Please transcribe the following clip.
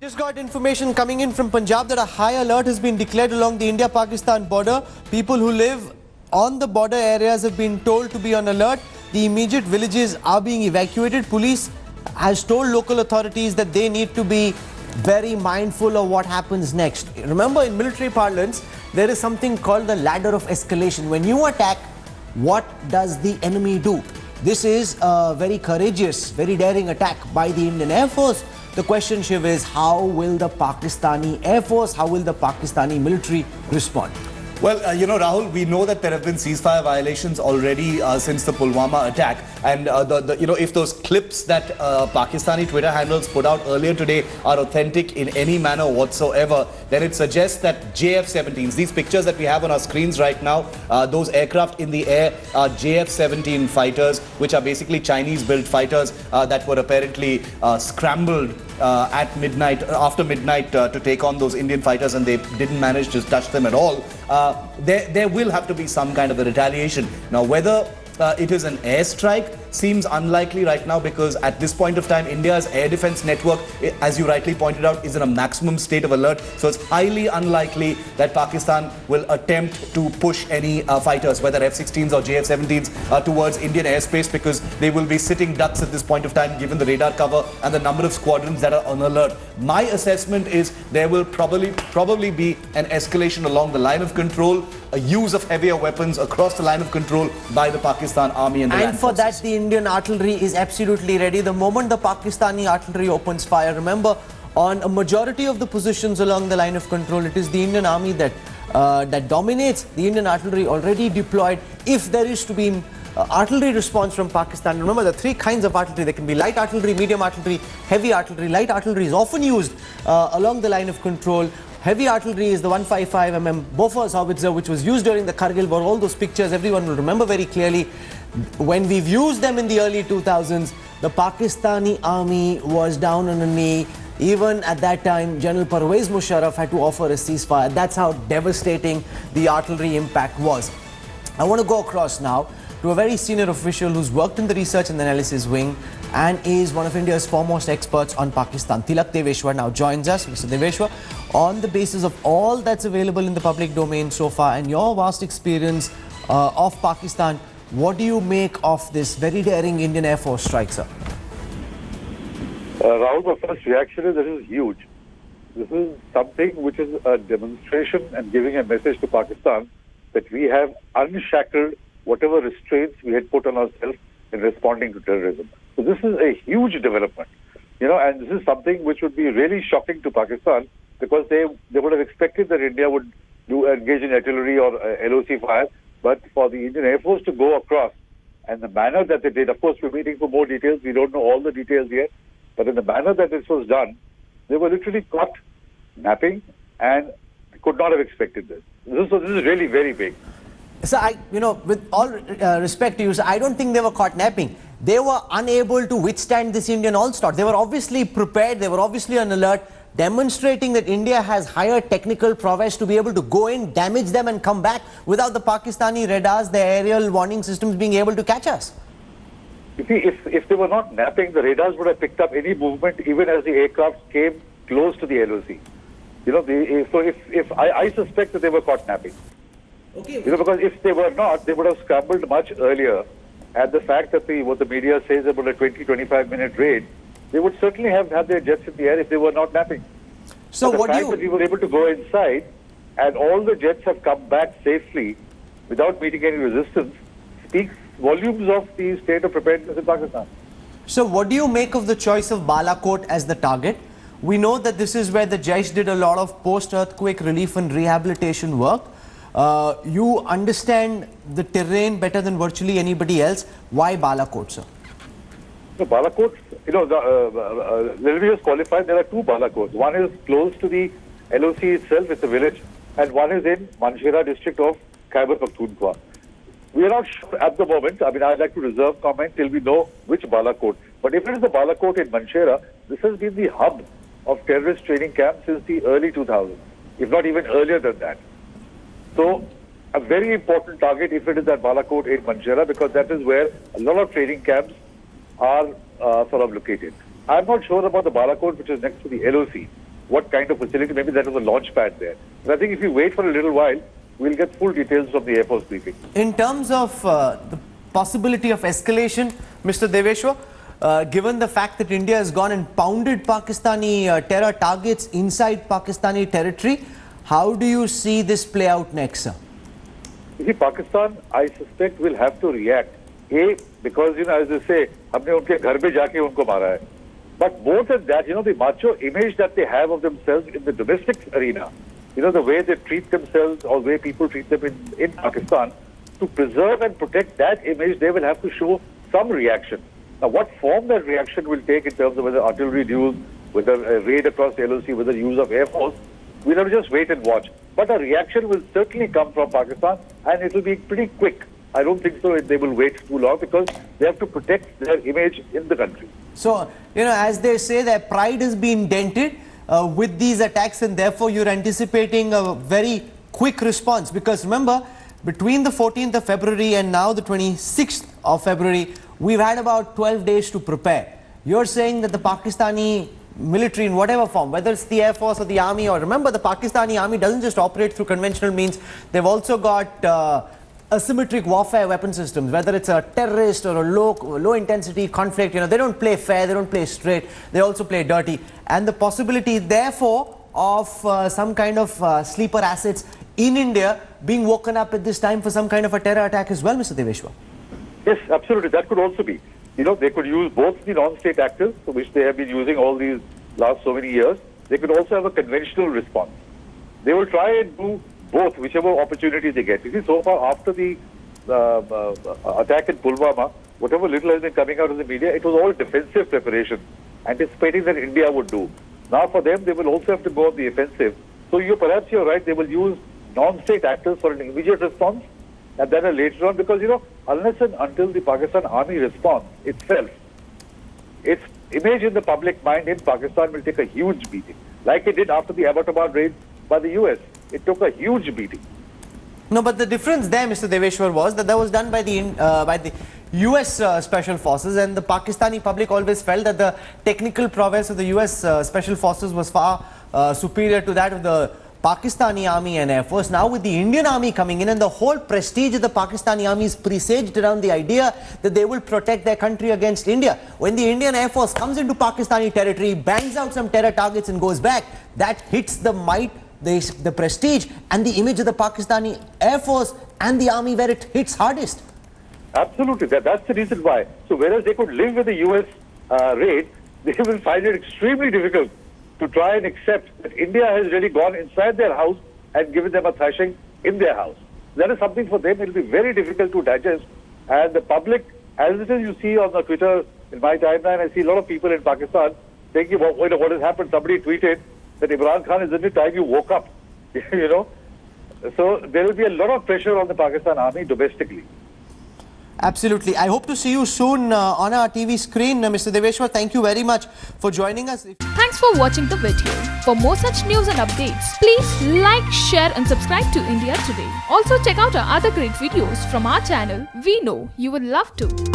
Just got information coming in from Punjab that a high alert has been declared along the India-Pakistan border. People who live on the border areas have been told to be on alert. The immediate villages are being evacuated. Police has told local authorities that they need to be very mindful of what happens next. Remember, in military parlance, there is something called the ladder of escalation. When you attack, what does the enemy do? This is a very courageous, very daring attack by the Indian Air Force. The question, Shiv, is how will the Pakistani Air Force, how will the Pakistani military respond? Well, Rahul, we know that there have been ceasefire violations already since the Pulwama attack. And, if those clips that Pakistani Twitter handles put out earlier today are authentic in any manner whatsoever, then it suggests that JF-17s, these pictures that we have on our screens right now, those aircraft in the air are JF-17 fighters, which are basically Chinese-built fighters that were apparently scrambled at midnight, after midnight, to take on those Indian fighters, and they didn't manage to touch them at all. There will have to be some kind of a retaliation. Now, whether it is an airstrike seems unlikely right now, because at this point of time, India's air defense network, as you rightly pointed out, is in a maximum state of alert. So it's highly unlikely that Pakistan will attempt to push any fighters, whether F-16s or JF-17s, towards Indian airspace, because they will be sitting ducks at this point of time, given the radar cover and the number of squadrons that are on alert. My assessment is there will probably be an escalation along the line of control, a use of heavier weapons across the line of control by the Pakistan Army and the land for forces. that, the Indian artillery is absolutely ready. The moment the Pakistani artillery opens fire, remember, on a majority of the positions along the line of control, it is the Indian Army that dominates. The Indian artillery already deployed. If there is to be artillery response from Pakistan, remember, there are three kinds of artillery. There can be light artillery, medium artillery, heavy artillery. Light artillery is often used along the line of control. Heavy artillery is the 155 mm Bofors howitzer, which was used during the Kargil war. All those pictures everyone will remember very clearly. When we've used them in the early 2000s, the Pakistani army was down on a knee. Even at that time, General Parvez Musharraf had to offer a ceasefire. That's how devastating the artillery impact was. I want to go across now to a very senior official who's worked in the research and analysis wing and is one of India's foremost experts on Pakistan. Tilak Deveshwar now joins us. Mr. Deveshwar, on the basis of all that's available in the public domain so far and your vast experience of Pakistan, what do you make of this very daring Indian Air Force strike, sir? Rahul, my first reaction is this is huge. This is something which is a demonstration and giving a message to Pakistan that we have unshackled whatever restraints we had put on ourselves in responding to terrorism. So this is a huge development, and this is something which would be really shocking to Pakistan, because they would have expected that India would engage in artillery or LOC fire, but for the Indian Air Force to go across and the manner that they did, of course we're waiting for more details, we don't know all the details yet, but in the manner that this was done, they were literally caught napping and could not have expected this. This is really very big. So with all respect to you, sir, I don't think they were caught napping. They were unable to withstand this Indian onslaught. They were obviously prepared, they were obviously on alert, demonstrating that India has higher technical prowess to be able to go in, damage them and come back without the Pakistani radars, the aerial warning systems being able to catch us. You see, if they were not napping, the radars would have picked up any movement even as the aircraft came close to the LOC. I suspect that they were caught napping. Okay. Because if they were not, they would have scrambled much earlier. And the fact that what the media says about a 20-25 minute raid, they would certainly have had their jets in the air if they were not napping. So but the fact that we were able to go inside and all the jets have come back safely without meeting any resistance speaks volumes of the state of preparedness in Pakistan. So what do you make of the choice of Balakot as the target? We know that this is where the Jaish did a lot of post-earthquake relief and rehabilitation work. You understand the terrain better than virtually anybody else. Why Balakot, sir? So Balakot, let me just qualify, there are two Balakots. One is close to the LOC itself, it's a village, and one is in Manshera district of Khyber Pakhtunkhwa. We are not sure at the moment. I'd like to reserve comment till we know which Balakot. But if it is the Balakot in Manshera, this has been the hub of terrorist training camps since the early 2000s, if not even earlier than that. So, a very important target if it is at Balakot in Manshera, because that is where a lot of training camps are located. I'm not sure about the Balakot, which is next to the LOC. what kind of facility. Maybe that was a launch pad there. But I think if you wait for a little while, we'll get full details from the Air Force briefing. In terms of the possibility of escalation, Mr. Deveshwar, given the fact that India has gone and pounded Pakistani terror targets inside Pakistani territory, how do you see this play out next, sir? You see, Pakistan, I suspect, will have to react. A, because, as they say, हमने उनके घर पे जाके उनको मारा है. But more than that, the macho image that they have of themselves in the domestic arena, the way they treat themselves or the way people treat them in Pakistan, to preserve and protect that image, they will have to show some reaction. Now, what form that reaction will take in terms of whether artillery use, whether a raid across the LOC, whether use of Air Force, we'll have to just wait and watch. But a reaction will certainly come from Pakistan, and it will be pretty quick. I don't think so they will wait too long, because they have to protect their image in the country. So, as they say, their pride has been dented with these attacks, and therefore you're anticipating a very quick response. Because remember, between the 14th of February and now the 26th of February, we've had about 12 days to prepare. You're saying that the Pakistani military in whatever form, whether it's the Air Force or the Army, or remember, the Pakistani Army doesn't just operate through conventional means. They've also got asymmetric warfare weapon systems, whether it's a terrorist or a low intensity conflict. They don't play fair, they don't play straight, they also play dirty. And the possibility, therefore, of some kind of sleeper assets in India being woken up at this time for some kind of a terror attack as well, Mr. Deveshwar. Yes, absolutely. That could also be. They could use both the non-state actors, which they have been using all these last so many years. They could also have a conventional response. They will try and do both, whichever opportunity they get. You see, so far after the attack in Pulwama, whatever little has been coming out of the media, it was all defensive preparation, anticipating that India would do. Now for them, they will also have to go on the offensive. So perhaps you're right, they will use non-state actors for an immediate response, and then later on, because, unless and until the Pakistan Army response itself, its image in the public mind in Pakistan will take a huge beating, like it did after the Abbottabad raid by the US. It took a huge beating. No, but the difference there, Mr. Deveshwar, was that was done by the US Special Forces, and the Pakistani public always felt that the technical prowess of the US Special Forces was far superior to that of the Pakistani Army and Air Force. Now with the Indian Army coming in, and the whole prestige of the Pakistani Army is presaged around the idea that they will protect their country against India. When the Indian Air Force comes into Pakistani territory, bangs out some terror targets and goes back, that hits the might, the prestige and the image of the Pakistani Air Force and the Army where it hits hardest. Absolutely. That's the reason why. So whereas they could live with the US raid, they will find it extremely difficult to try and accept that India has really gone inside their house and given them a thrashing in their house. That is something for them. It will be very difficult to digest. And the public, as it is, you see on the Twitter, in my timeline, I see a lot of people in Pakistan thinking, what has happened? Somebody tweeted that Imran Khan, isn't it time you woke up? So there will be a lot of pressure on the Pakistan Army domestically. Absolutely. I hope to see you soon on our TV screen. Mr. Deveshwar, thank you very much for joining us. Thanks for watching the video. For more such news and updates, please like, share and subscribe to India Today. Also check out our other great videos from our channel. We know you will love to.